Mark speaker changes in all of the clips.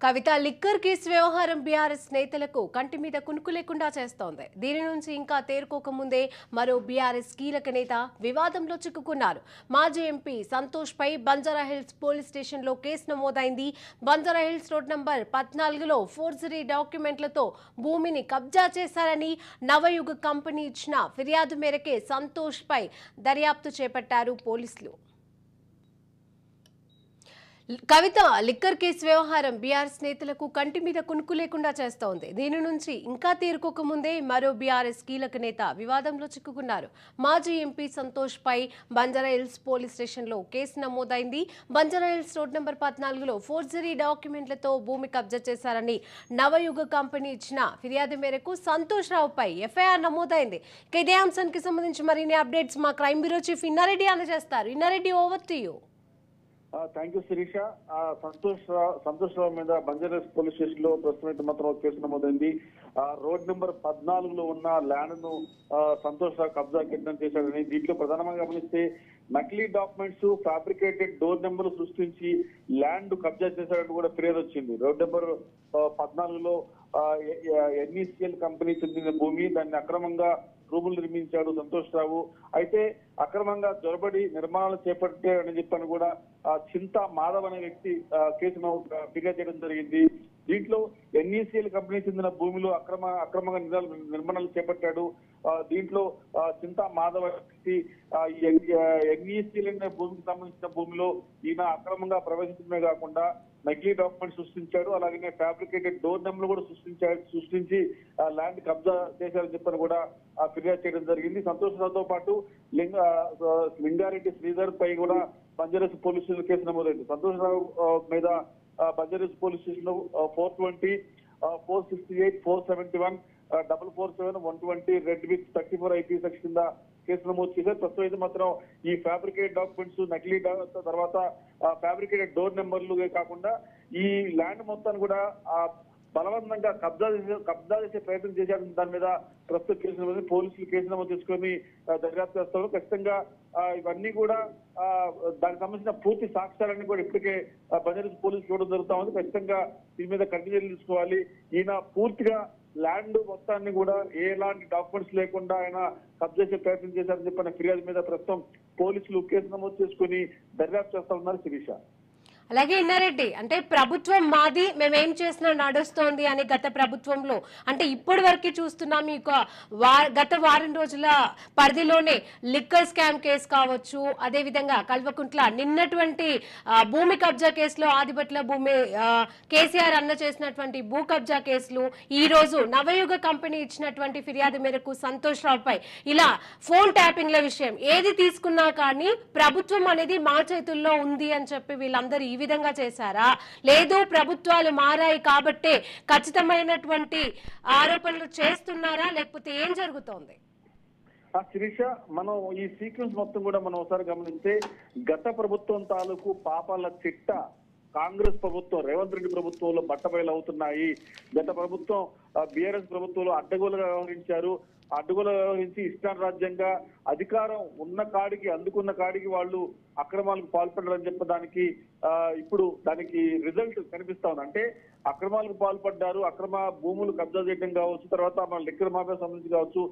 Speaker 1: కవిత liquor case వ్యవహారం BRS నేతలకు కంటి మీద కునుకు లేకుండా చేస్తోంది. దీని నుంచి ఇంకా తేరుకోకముందే మరో బీఆర్ఎస్ కీలక నేత వివాదంలో చిక్కుకున్నారు. మాజీ ఎంపీ సంతోష్ పై బంజారాహిల్స్ పోలీస్ స్టేషన్లో కేసు నమోదైంది. బంజారాహిల్స్ రోడ్ నంబర్ 14లో ఫోర్జరీ డాక్యుమెంట్లతో భూమిని కబ్జా చేశారని నవయుగ కంపెనీ ఇచ్చిన ఫిర్యాదు మేరకే సంతోష్ పై దర్యాప్తు చేపట్టారు పోలీసులు. కవిత లిక్కర్ కేసు వ్యవహారం బీఆర్ఎస్ నేతలకు కంటి మీద కునుకు లేకుండా చేస్తోంది. దీని నుంచి ఇంకా తేరుకోకముందే మరో బీఆర్ఎస్ కీలక నేత వివాదంలో చిక్కుకున్నారు. మాజీ ఎంపీ సంతోష్ పై బంజారాహిల్స్ పోలీస్ స్టేషన్లో కేసు నమోదైంది. బంజారాహిల్స్ రోడ్ నంబర్ 14లో ఫోర్జరీ డాక్యుమెంట్లతో భూమి కబ్జా చేశారని నవయుగ కంపెనీ ఇచ్చిన ఫిర్యాదు మేరకు సంతోష్ రావుపై ఎఫ్ఐఆర్ నమోదైంది. ఇదే అంశానికి సంబంధించి మరిన్ని అప్డేట్స్ మా క్రైమ్ బ్యూరో చీఫ్ ఇన్నారెడ్డి అందజేస్తారు. Innareddy, over to you.
Speaker 2: Thank you Sirisha. Santosh Rao మీద బంజారాహిల్స్ పోలీస్ స్టేషన్ లో ప్రస్తుతం మాత్రం కేసు నమోదైంది. రోడ్ నెంబర్ 14లో ఉన్న ల్యాండ్ ను సంతోష్ రావు కబ్జా కిడ్నాప్ చేశాడని, దీంట్లో ప్రధానంగా గమనిస్తే నకిలీ డాక్యుమెంట్స్, ఫ్యాబ్రికేటెడ్ డోర్ నెంబర్ సృష్టించి ల్యాండ్ కబ్జా చేశాడని కూడా ఫిర్యాదు వచ్చింది. రోడ్ నెంబర్ 14లో ఎన్ఈసిఎల్ కంపెనీ చెందిన భూమి, దాన్ని అక్రమంగా రూములు నిర్మించాడు సంతోష్ రావు. అయితే అక్రమంగా జొరబడి నిర్మాణాలు చేపట్టాడని చెప్పని కూడా చింతా మాధవ్ అనే వ్యక్తి కేసును ఫిర్యాదు చేయడం జరిగింది. దీంట్లో ఎన్ఈసిఎల్ కంపెనీ చెందిన భూమిలో అక్రమంగా నిర్మాణాలు చేపట్టాడు. దీంట్లో చింతా మాధవ్ వ్యక్తి ఎన్ఈసిఎల్ అనే భూమికి సంబంధించిన భూమిలో ఈయన అక్రమంగా ప్రవేశించడమే కాకుండా నకిలీ డాక్యుమెంట్ సృష్టించాడు. అలాగే ఫ్యాబ్రికేటెడ్ డోర్ నెంబర్లు కూడా సృష్టించి ల్యాండ్ కబ్జా చేశారని చెప్పని కూడా ఫిర్యాదు చేయడం జరిగింది. సంతోష్ రావుతో పాటు లింగారెడ్డి శ్రీధర్ పై కూడా బంజారాహిల్స్ పోలీస్ స్టేషన్ కేసు నమోదైంది. సంతోష్ రావు మీద బంజారాహిల్స్ పోలీస్ స్టేషన్ లో 420, 468, 471, 447, 120 రెడ్ విత్ 34 ఐపీ సెక్షన్ కింద కేసు నమోదు చేశారు. ప్రస్తుతం అయితే మాత్రం ఈ ఫ్యాబ్రికేట్ డాక్యుమెంట్స్, నకిలీ తర్వాత ఫ్యాబ్రికేటెడ్ డోర్ నెంబర్లు కాకుండా ఈ ల్యాండ్ మొత్తాన్ని కూడా బలవంతంగా కబ్జా చేసే ప్రయత్నం చేశారు. దాని మీద ప్రస్తుతం కేసు నమోదు, పోలీసులు కేసు నమోదు చేసుకొని దర్యాప్తు చేస్తారు. ఖచ్చితంగా ఇవన్నీ కూడా దానికి సంబంధించిన పూర్తి సాక్ష్యాలన్నీ కూడా ఇప్పటికే బంజారాహిల్స్ పోలీసులు చూడడం జరుగుతా ఉంది. ఖచ్చితంగా దీని మీద కఠిన చర్యలు తీసుకోవాలి. ఈయన పూర్తిగా ల్యాండ్ మొత్తాన్ని కూడా ఎలాంటి డాక్యుమెంట్స్ లేకుండా ఆయన కబ్జా చేసే ప్రయత్నం చేశారని చెప్పిన ఫిర్యాదు మీద ప్రస్తుతం పోలీసులు కేసు నమోదు చేసుకుని దర్యాప్తు చేస్తా ఉన్నారు శిరీష.
Speaker 1: అలాగే ఇన్నారెడ్డి, అంటే ప్రభుత్వం మాది, మేమేం చేసినా నడుస్తోంది అని గత ప్రభుత్వంలో అంటే ఇప్పటి వరకు చూస్తున్నాం. గత వారం రోజుల పరిధిలోనే లిక్కర్ స్కామ్ కేసు కావచ్చు, అదేవిధంగా కల్వకుంట్ల నిన్నటువంటి భూమి కబ్జా కేసులో ఆదిబట్ల భూమి కేసీఆర్ అన్న చేసినటువంటి భూ కబ్జా కేసులు, ఈ రోజు నవయుగ కంపెనీ ఇచ్చినటువంటి ఫిర్యాదు మేరకు సంతోష్ రావుపై ఇలా ఫోన్ ట్యాపింగ్ల విషయం ఏది తీసుకున్నా కానీ ప్రభుత్వం అనేది మా చేతుల్లో ఉంది అని చెప్పి వీళ్ళందరూ ఈ విధంగా చేశారా, లేదు ప్రభుత్వాలు మారాయి కాబట్టే ఖచ్చితమైనటువంటి ఆరోపణలు చేస్తున్నారా, లేకపోతే ఏం జరుగుతోంది?
Speaker 2: శిరీష, మనం ఈ సీక్వెన్స్ మొత్తం కూడా మనం ఒకసారి గమనిస్తే గత ప్రభుత్వం తాలూకు పాపాల చిట్ట కాంగ్రెస్ ప్రభుత్వం, రేవంత్ రెడ్డి ప్రభుత్వంలో బట్టబయలు అవుతున్నాయి. గత ప్రభుత్వం బీఆర్ఎస్ ప్రభుత్వంలో అడ్డగోలుగా వ్యవహరించారు. అడ్డగోలు వ్యవహరించి ఇష్టారాజ్యంగా అధికారం ఉన్న కాడికి, అందుకున్న కాడికి వాళ్ళు అక్రమాలకు పాల్పడ్డారని చెప్పడానికి ఇప్పుడు దానికి రిజల్ట్ కనిపిస్తా ఉంది. అంటే అక్రమాలకు పాల్పడ్డారు, అక్రమ భూములు కబ్జా చేయడం కావచ్చు, తర్వాత మన లిక్కర్ మాఫియా సంబంధించి కావచ్చు,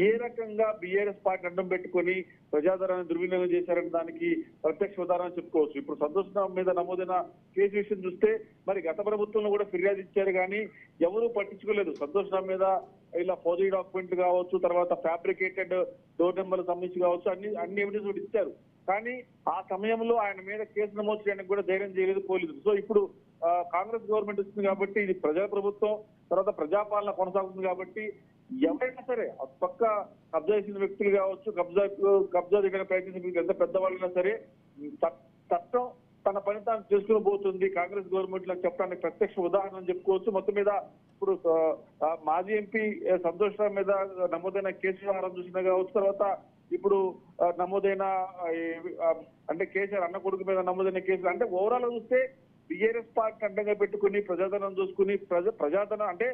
Speaker 2: ఏ రకంగా బీఆర్ఎస్ పార్టీ అడ్డం పెట్టుకుని ప్రజాధనాన్ని దుర్వినియోగం చేశారని దానికి ప్రత్యక్ష ఉదాహరణ చెప్పుకోవచ్చు. ఇప్పుడు సంతోష్ మీద నమోదైన కేసు విషయం చూస్తే మరి గత ప్రభుత్వంలో కూడా ఫిర్యాదు ఇచ్చారు కానీ ఎవరూ పట్టించుకోలేదు. సంతోష్ మీద ఇలా ఫోర్జరీ డాక్యుమెంట్లు కావచ్చు, తర్వాత ఫ్యాబ్రికేటెడ్ డోర్ నెంబర్లకు సంబంధించి కావచ్చు, అన్ని ఎవిడెన్స్ కూడా ఇచ్చారు. కానీ ఆ సమయంలో ఆయన మీద కేసు నమోదు చేయడానికి కూడా ధైర్యం చేయలేదు పోలీసులు. సో ఇప్పుడు కాంగ్రెస్ గవర్నమెంట్ వస్తుంది కాబట్టి, ఇది ప్రజా ప్రభుత్వం, తర్వాత ప్రజాపాలన కొనసాగుతుంది కాబట్టి ఎవరైనా సరే పక్క కబ్జా చేసిన వ్యక్తులు కావచ్చు, కబ్జా చేయడానికి ప్రయత్నించిన ఎంత పెద్దవాళ్ళైనా సరే చట్టం తన పని తాను చేసుకుని పోతుంది. కాంగ్రెస్ గవర్నమెంట్ లో చెప్పడానికి ప్రత్యక్ష ఉదాహరణ చెప్పుకోవచ్చు. మొత్తం మీద ఇప్పుడు మాజీ ఎంపీ సంతోష్ రావు మీద నమోదైన కేసు వ్యవహారం చూసినా కావచ్చు, తర్వాత ఇప్పుడు నమోదైన అంటే కేసీఆర్ అన్న కొడుకు మీద నమోదైన కేసులు, అంటే ఓవరాల్ చూస్తే బీఆర్ఎస్ పార్టీ అడ్డంగా పెట్టుకుని ప్రజాధనం చూసుకుని ప్రజాధనం అంటే